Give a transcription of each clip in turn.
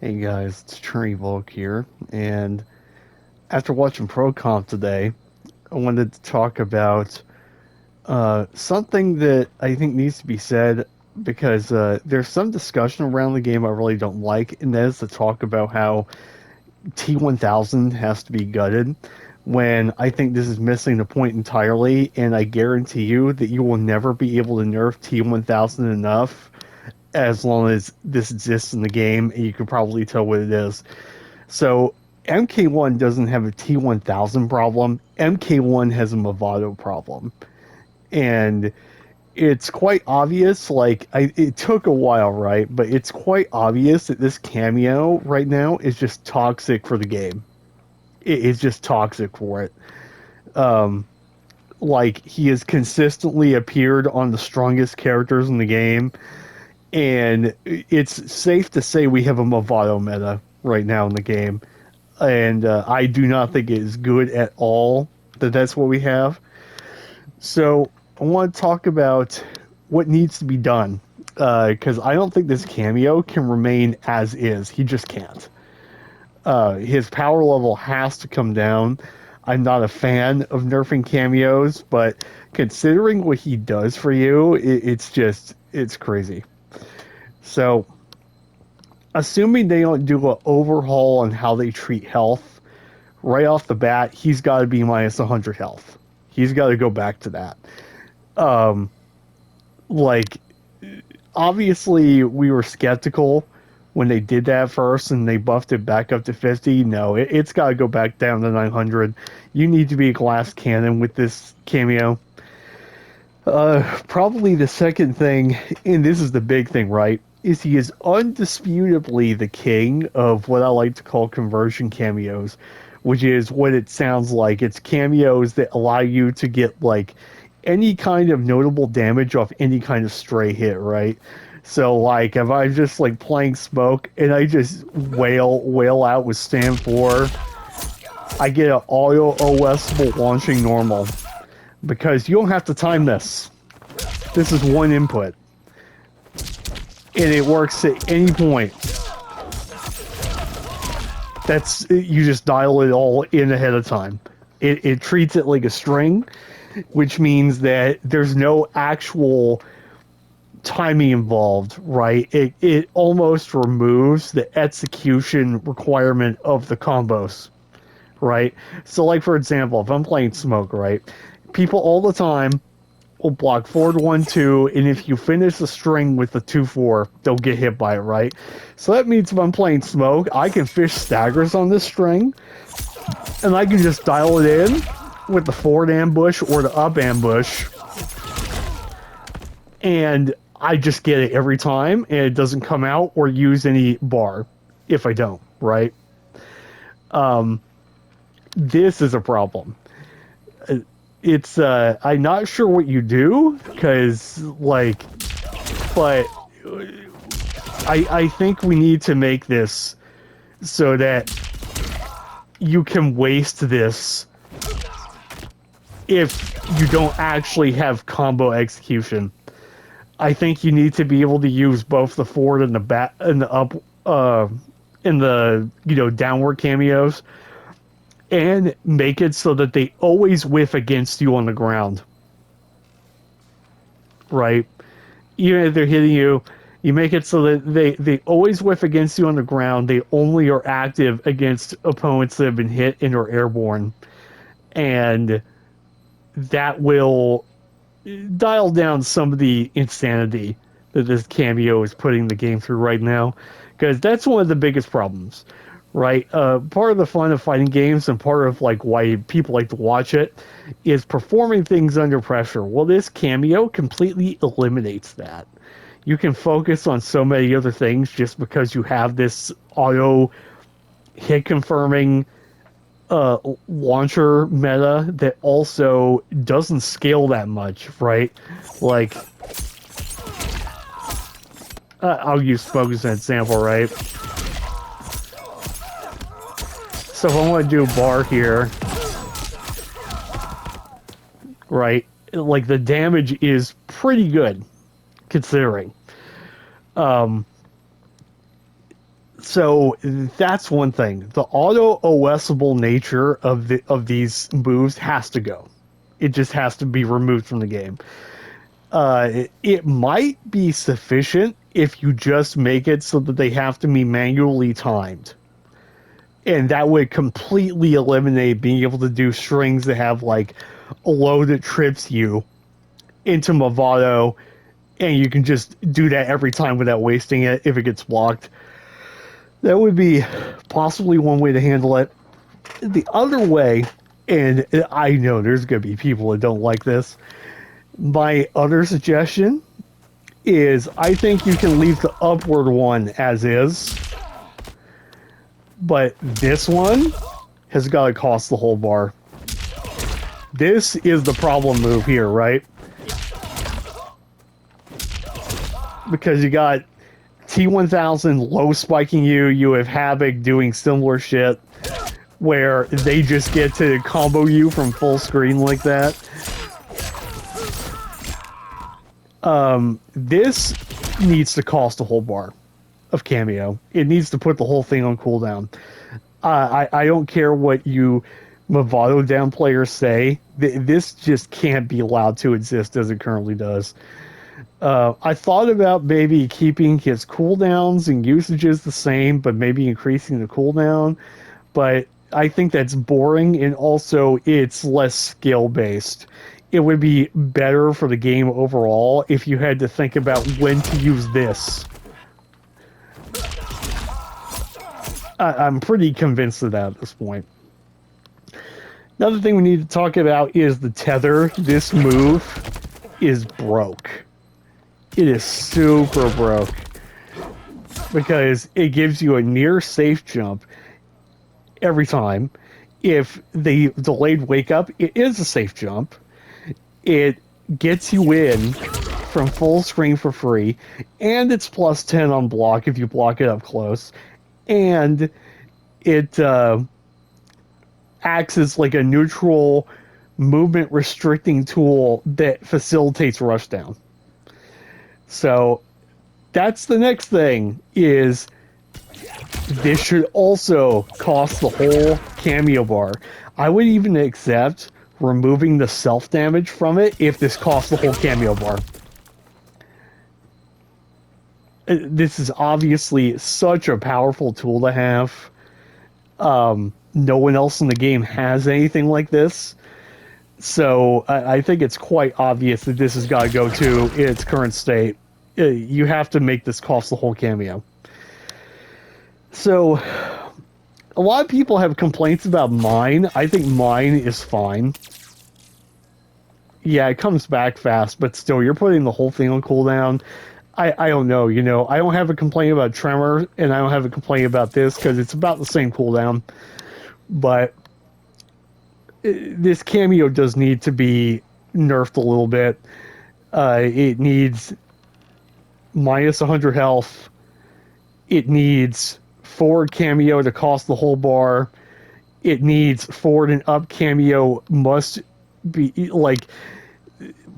Hey guys, it's Tree Volk here, and after watching Pro Comp today, I wanted to talk about something that I think needs to be said because there's some discussion around the game I really don't like, and that is to talk about how T1000 has to be gutted when I think this is missing the point entirely, and I guarantee you that you will never be able to nerf T1000 enough as long as this exists in the game, and you can probably tell what it is. So MK1 doesn't have a T1000 problem. MK1 has a Mavado problem. And it's quite obvious, it took a while, right? But it's quite obvious that this cameo right now is just toxic for the game. It's just toxic for it. Um, he has consistently appeared on the strongest characters in the game, and it's safe to say we have a Mavado meta right now in the game. And I do not think it is good at all that that's what we have. So I want to talk about what needs to be done because I don't think this cameo can remain as is. He just can't. His power level has to come down. I'm not a fan of nerfing cameos, but considering what he does for you, it's crazy. So, assuming they don't do an overhaul on how they treat health, right off the bat, he's got to be minus 100 health. He's got to go back to that. Um, like, obviously, we were skeptical when they did that first and they buffed it back up to 50. No, it's got to go back down to 900. You need to be a glass cannon with this cameo. Probably the second thing, and this is the big thing, right? Is he is undisputably the king of what I like to call conversion cameos, which is what it sounds like. It's cameos that allow you to get like any kind of notable damage off any kind of stray hit, right? So like if I'm just like playing smoke and I just wail out with stand 4, I get an auto OS launching normal because you don't have to time this. This is one input and it works at any point. You just dial it all in ahead of time. It treats it like a string, which means that there's no actual timing involved, right? It almost removes the execution requirement of the combos, right? So, like for example, if I'm playing smoke, right, people all the time will block forward 1-2, and if you finish the string with the 2-4, they'll get hit by it, right? So that means if I'm playing smoke, I can fish staggers on this string, and I can just dial it in with the forward ambush or the up ambush, and I just get it every time, and it doesn't come out or use any bar if I don't, right? This is a problem. It's I'm not sure what you do because but I think we need to make this so that you can waste this if you don't actually have combo execution. I think you need to be able to use both the forward and the back and the up in the downward cameos and make it so that they always whiff against you on the ground. Right? Even if they're hitting you, you make it so that they always whiff against you on the ground. They only are active against opponents that have been hit and are airborne. And that will dial down some of the insanity that this cameo is putting the game through right now. Because that's one of the biggest problems, right? Part of the fun of fighting games and part of like why people like to watch it is performing things under pressure. Well, this cameo completely eliminates that. You can focus on so many other things just because you have this auto hit confirming launcher meta that also doesn't scale that much, right? Like, I'll use smoke as an example, right? So if I want to do a bar here, right? Like the damage is pretty good considering. Um, So that's one thing. The auto OSable nature of these moves has to go. It just has to be removed from the game. It might be sufficient if you just make it so that they have to be manually timed. And that would completely eliminate being able to do strings that have like a load that trips you into Mavado, and you can just do that every time without wasting it if it gets blocked. That would be possibly one way to handle it. The other way, and I know there's going to be people that don't like this, my other suggestion is I think you can leave the upward one as is, but this one has got to cost the whole bar. This is the problem move here, right? Because you got T1000 low spiking you, you have Havoc doing similar shit where they just get to combo you from full screen like that. This needs to cost a whole bar of cameo. It needs to put the whole thing on cooldown. I don't care what you Mavado down players say. This just can't be allowed to exist as it currently does. I thought about maybe keeping his cooldowns and usages the same, but maybe increasing the cooldown. But I think that's boring, and also it's less skill based. It would be better for the game overall if you had to think about when to use this. I'm pretty convinced of that at this point. Another thing we need to talk about is the tether. This move is broke. It is super broke because it gives you a near safe jump every time. If the delayed wake up, it is a safe jump. It gets you in from full screen for free, and it's plus 10 on block if you block it up close, and it acts as like a neutral movement restricting tool that facilitates rushdown. So that's the next thing, is this should also cost the whole cameo bar. I would even accept removing the self damage from it if this costs the whole cameo bar. This is obviously such a powerful tool to have. No one else in the game has anything like this. So I think it's quite obvious that this has got to go to its current state. You have to make this cost the whole cameo. So a lot of people have complaints about mine. I think mine is fine. Yeah, it comes back fast, but still, you're putting the whole thing on cooldown. I don't know, you know, I don't have a complaint about Tremor, and I don't have a complaint about this, because it's about the same cooldown. But this cameo does need to be nerfed a little bit. It needs minus 100 health. It needs forward cameo to cost the whole bar. It needs forward and up cameo must be, like,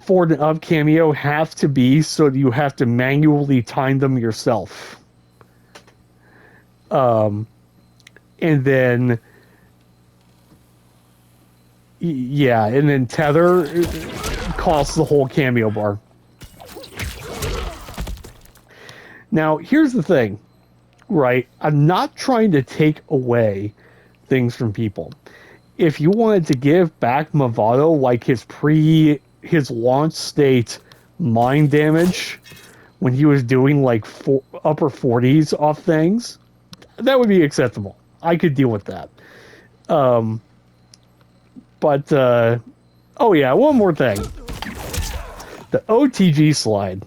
forward and up cameo have to be so that you have to manually time them yourself. And then, yeah, and then tether costs the whole cameo bar. Now, here's the thing, right? I'm not trying to take away things from people. If you wanted to give back Mavado like his launch state mind damage when he was doing like upper 40s off things, that would be acceptable. I could deal with that. But oh yeah, one more thing. The OTG slide.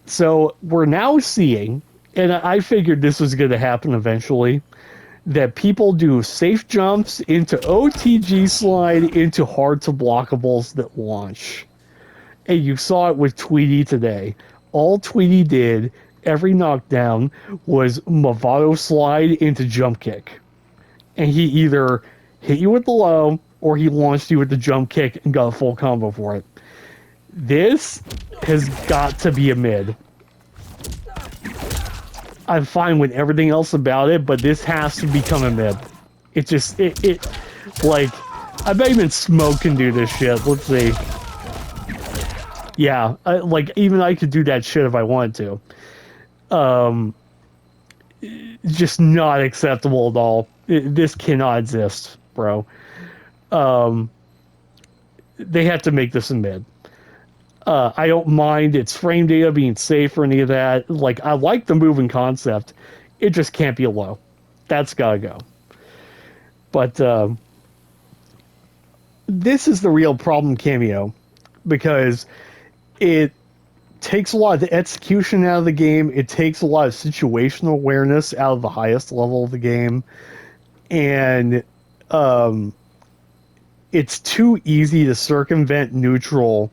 So we're now seeing, and I figured this was going to happen eventually, that people do safe jumps into OTG slide into hard to blockables that launch. And you saw it with Tweety today. All Tweety did, every knockdown, was Mavado slide into jump kick. And he either hit you with the low, or he launched you with the jump kick and got a full combo for it. This has got to be a mid. I'm fine with everything else about it, but this has to become a mid. It just it like I bet even Smoke can do this shit. Let's see. Yeah, like even I could do that shit if I wanted to. Just not acceptable at all. This cannot exist, bro. Um, they have to make this a mid. I don't mind its frame data being safe or any of that. Like I like the moving concept. It just can't be a low. That's gotta go. But this is the real problem cameo because it takes a lot of the execution out of the game. It takes a lot of situational awareness out of the highest level of the game, and um, it's too easy to circumvent neutral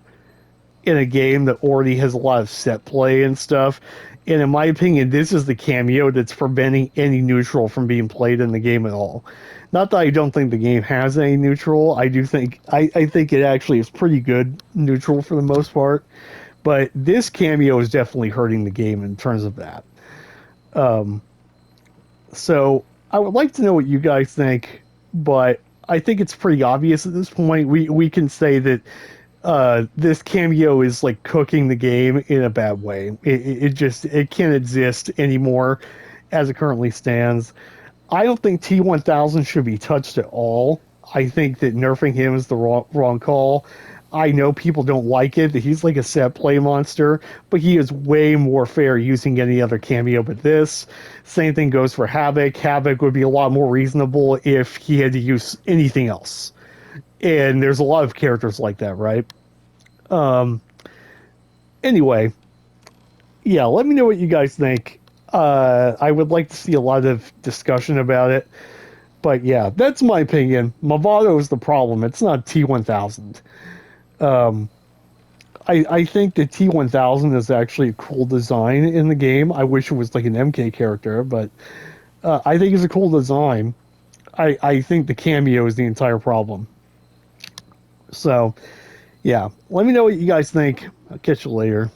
in a game that already has a lot of set play and stuff. And in my opinion, this is the cameo that's preventing any neutral from being played in the game at all. Not that I don't think the game has any neutral. I do think I think it actually is pretty good neutral for the most part. But this cameo is definitely hurting the game in terms of that. So I would like to know what you guys think, but I think it's pretty obvious at this point. We can say that this cameo is like cooking the game in a bad way. It just it can't exist anymore as it currently stands. I don't think T1000 should be touched at all. I think that nerfing him is the wrong call. I know people don't like it, that he's like a set play monster, but he is way more fair using any other cameo but this. Same thing goes for Havoc. Havoc would be a lot more reasonable if he had to use anything else. And there's a lot of characters like that, right? Um, anyway, yeah, let me know what you guys think. I would like to see a lot of discussion about it. But yeah, that's my opinion. Mavado is the problem. It's not T1000. Um, I think the T1000 is actually a cool design in the game. I wish it was like an MK character, but I think it's a cool design. I think the cameo is the entire problem. So, yeah, let me know what you guys think. I'll catch you later.